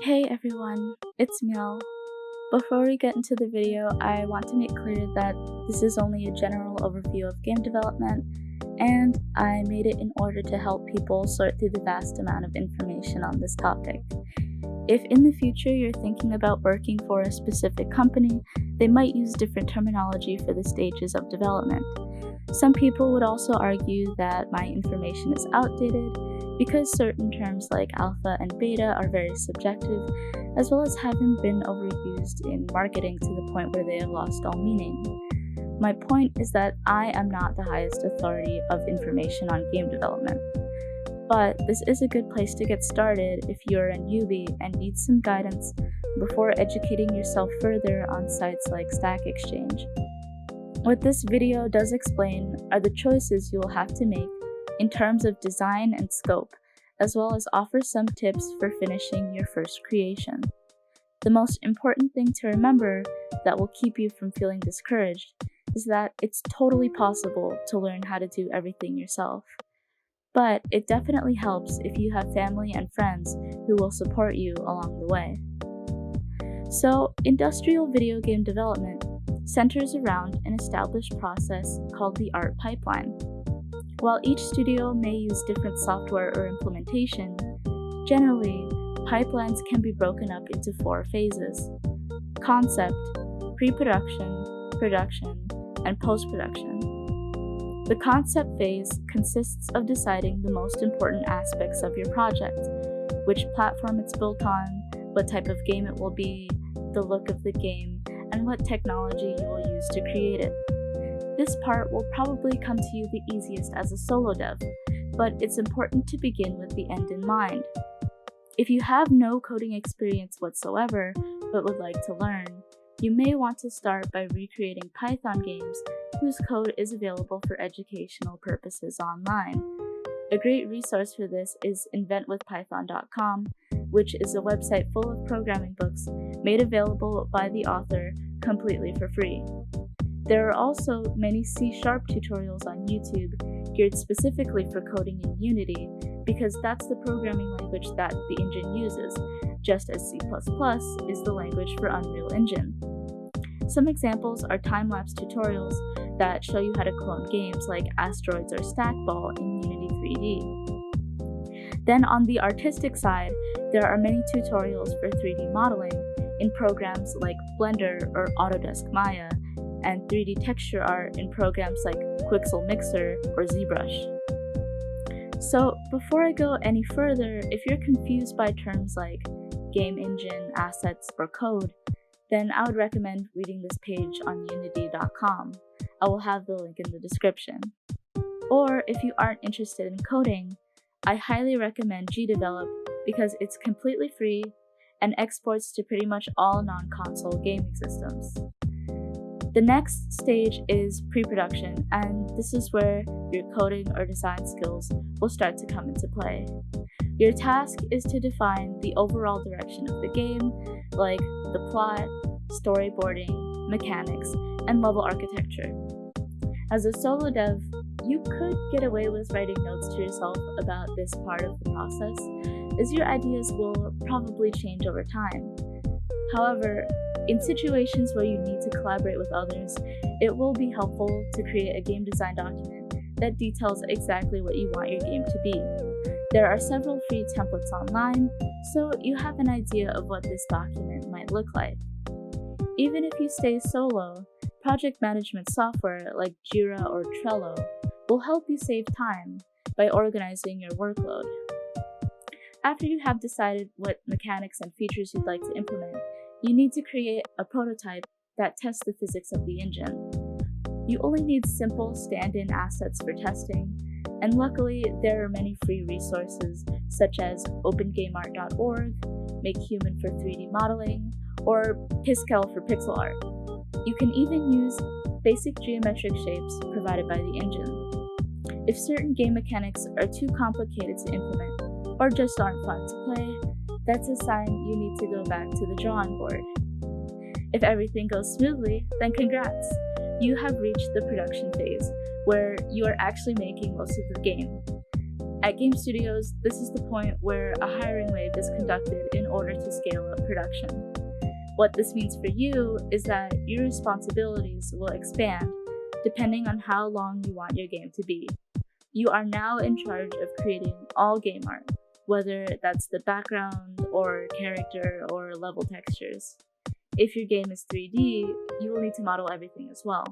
Hey everyone, it's Miel. Before we get into the video, I want to make clear that this is only a general overview of game development, and I made it in order to help people sort through the vast amount of information on this topic. If in the future you're thinking about working for a specific company, they might use different terminology for the stages of development. Some people would also argue that my information is outdated because certain terms like alpha and beta are very subjective, as well as having been overused in marketing to the point where they have lost all meaning. My point is that I am not the highest authority of information on game development. But this is a good place to get started if you're a newbie and need some guidance before educating yourself further on sites like Stack Exchange. What this video does explain are the choices you will have to make in terms of design and scope, as well as offer some tips for finishing your first creation. The most important thing to remember that will keep you from feeling discouraged is that it's totally possible to learn how to do everything yourself. But it definitely helps if you have family and friends who will support you along the way. So, industrial video game development centers around an established process called the art pipeline. While each studio may use different software or implementation, generally, pipelines can be broken up into 4 phases: concept, pre-production, production, and post-production. The concept phase consists of deciding the most important aspects of your project: which platform it's built on, what type of game it will be, the look of the game, and what technology you will use to create it. This part will probably come to you the easiest as a solo dev, but it's important to begin with the end in mind. If you have no coding experience whatsoever, but would like to learn, you may want to start by recreating Python games whose code is available for educational purposes online. A great resource for this is inventwithpython.com, which is a website full of programming books made available by the author completely for free. There are also many C# tutorials on YouTube geared specifically for coding in Unity, because that's the programming language that the engine uses, just as C++ is the language for Unreal Engine. Some examples are time-lapse tutorials that show you how to clone games like Asteroids or Stackball in Unity 3D. Then on the artistic side, there are many tutorials for 3D modeling in programs like Blender or Autodesk Maya, and 3D texture art in programs like Quixel Mixer or ZBrush. So before I go any further, if you're confused by terms like game engine, assets, or code, then I would recommend reading this page on unity.com. I will have the link in the description. Or if you aren't interested in coding, I highly recommend GDevelop because it's completely free and exports to pretty much all non-console gaming systems. The next stage is pre-production, and this is where your coding or design skills will start to come into play. Your task is to define the overall direction of the game, like the plot, storyboarding, mechanics, and level architecture. As a solo dev, you could get away with writing notes to yourself about this part of the process, as your ideas will probably change over time. However, in situations where you need to collaborate with others, it will be helpful to create a game design document that details exactly what you want your game to be. There are several free templates online, so you have an idea of what this document might look like. Even if you stay solo, project management software like Jira or Trello will help you save time by organizing your workload. After you have decided what mechanics and features you'd like to implement, you need to create a prototype that tests the physics of the engine. You only need simple stand-in assets for testing, and luckily there are many free resources such as opengameart.org, MakeHuman for 3D modeling, or Piskel for pixel art. You can even use basic geometric shapes provided by the engine. If certain game mechanics are too complicated to implement, or just aren't fun to play, that's a sign you need to go back to the drawing board. If everything goes smoothly, then congrats! You have reached the production phase, where you are actually making most of the game. At game studios, this is the point where a hiring wave is conducted in order to scale up production. What this means for you is that your responsibilities will expand depending on how long you want your game to be. You are now in charge of creating all game art, whether that's the background or character or level textures. If your game is 3D, you will need to model everything as well.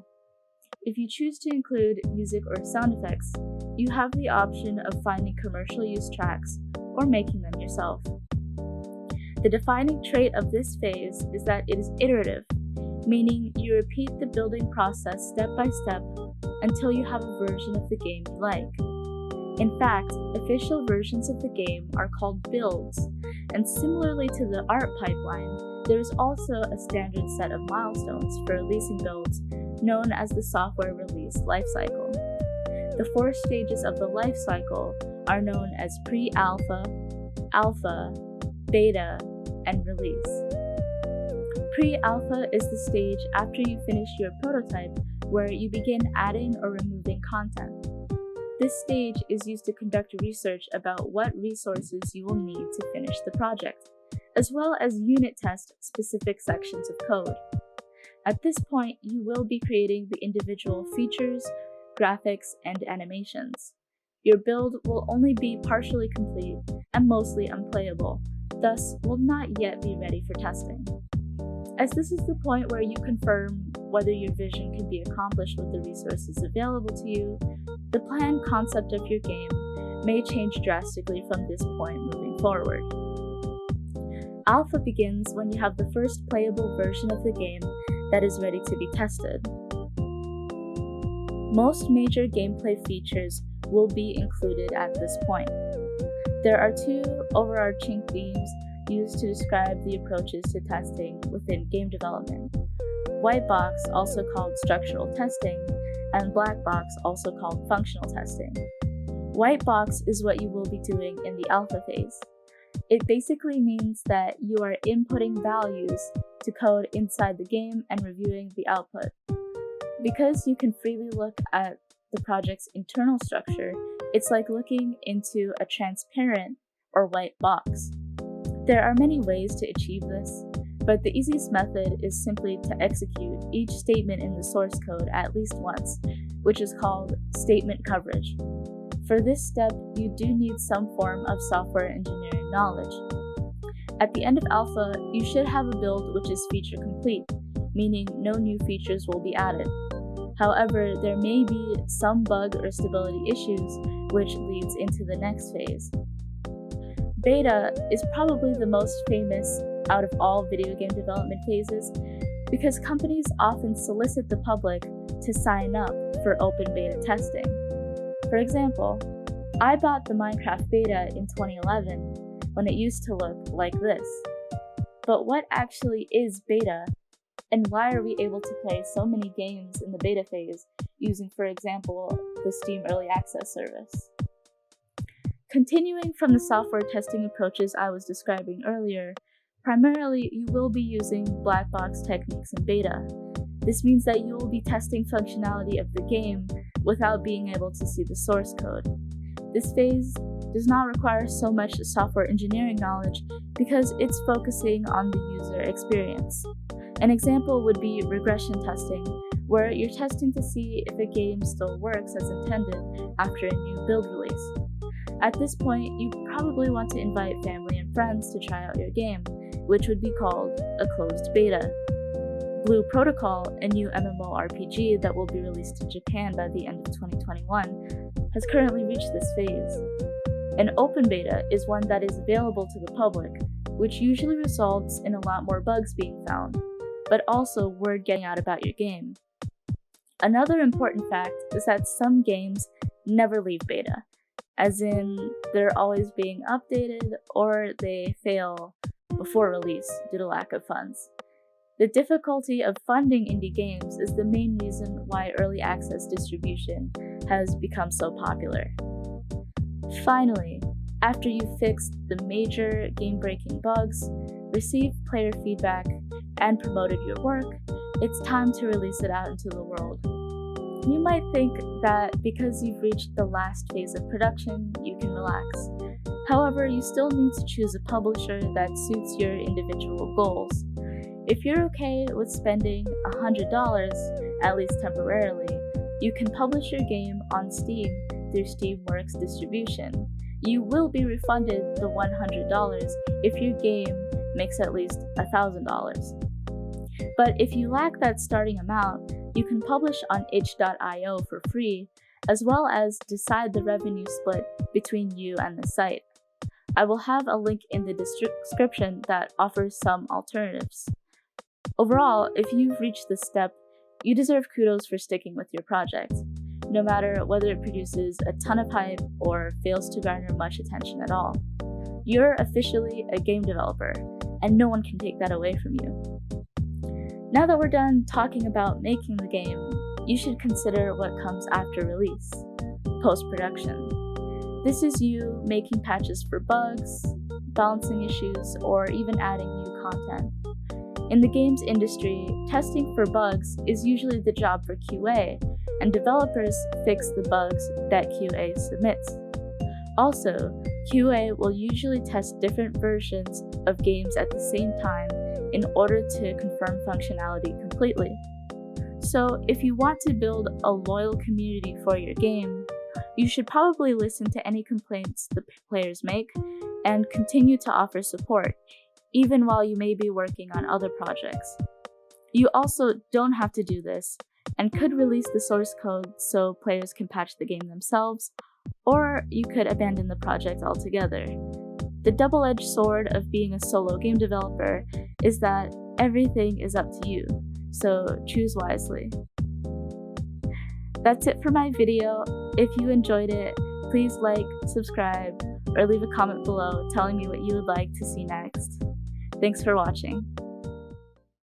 If you choose to include music or sound effects, you have the option of finding commercial use tracks or making them yourself. The defining trait of this phase is that it is iterative, meaning you repeat the building process step by step until you have a version of the game you like. In fact, official versions of the game are called builds, and similarly to the art pipeline, there is also a standard set of milestones for releasing builds known as the software release lifecycle. The 4 stages of the lifecycle are known as pre-alpha, alpha, beta, and release. Pre-alpha is the stage after you finish your prototype where you begin adding or removing content. This stage is used to conduct research about what resources you will need to finish the project, as well as unit test specific sections of code. At this point, you will be creating the individual features, graphics, and animations. Your build will only be partially complete and mostly unplayable, thus will not yet be ready for testing. As this is the point where you confirm whether your vision can be accomplished with the resources available to you, the planned concept of your game may change drastically from this point moving forward. Alpha begins when you have the first playable version of the game that is ready to be tested. Most major gameplay features will be included at this point. There are 2 overarching themes used to describe the approaches to testing within game development: white box, also called structural testing, and black box, also called functional testing. White box is what you will be doing in the alpha phase. It basically means that you are inputting values to code inside the game and reviewing the output. Because you can freely look at the project's internal structure, it's like looking into a transparent or white box. There are many ways to achieve this, but the easiest method is simply to execute each statement in the source code at least once, which is called statement coverage. For this step, you do need some form of software engineering knowledge. At the end of alpha, you should have a build which is feature complete, meaning no new features will be added. However, there may be some bug or stability issues, which leads into the next phase. Beta is probably the most famous out of all video game development phases because companies often solicit the public to sign up for open beta testing. For example, I bought the Minecraft beta in 2011 when it used to look like this. But what actually is beta, and why are we able to play so many games in the beta phase using, for example, the Steam Early Access service? Continuing from the software testing approaches I was describing earlier, primarily you will be using black box techniques in beta. This means that you will be testing functionality of the game without being able to see the source code. This phase does not require so much software engineering knowledge because it's focusing on the user experience. An example would be regression testing, where you're testing to see if a game still works as intended after a new build release. At this point, you probably want to invite family and friends to try out your game, which would be called a closed beta. Blue Protocol, a new MMORPG that will be released in Japan by the end of 2021, has currently reached this phase. An open beta is one that is available to the public, which usually results in a lot more bugs being found, but also word getting out about your game. Another important fact is that some games never leave beta, as in they're always being updated or they fail before release due to lack of funds. The difficulty of funding indie games is the main reason why early access distribution has become so popular. Finally, after you've fixed the major game-breaking bugs, received player feedback, and promoted your work, it's time to release it out into the world. You might think that because you've reached the last phase of production, you can relax. However, you still need to choose a publisher that suits your individual goals. If you're okay with spending $100, at least temporarily, you can publish your game on Steam through Steamworks distribution. You will be refunded the $100 if your game makes at least $1,000. But if you lack that starting amount, you can publish on itch.io for free, as well as decide the revenue split between you and the site. I will have a link in the description that offers some alternatives. Overall, if you've reached this step, you deserve kudos for sticking with your project, no matter whether it produces a ton of hype or fails to garner much attention at all. You're officially a game developer, and no one can take that away from you. Now that we're done talking about making the game, you should consider what comes after release: post-production. This is you making patches for bugs, balancing issues, or even adding new content. In the games industry, testing for bugs is usually the job for QA, and developers fix the bugs that QA submits. Also, QA will usually test different versions of games at the same time in order to confirm functionality completely. So, if you want to build a loyal community for your game, you should probably listen to any complaints the players make and continue to offer support, even while you may be working on other projects. You also don't have to do this, and could release the source code so players can patch the game themselves, or you could abandon the project altogether. The double-edged sword of being a solo game developer is that everything is up to you, so choose wisely. That's it for my video. If you enjoyed it, please like, subscribe, or leave a comment below telling me what you would like to see next. Thanks for watching.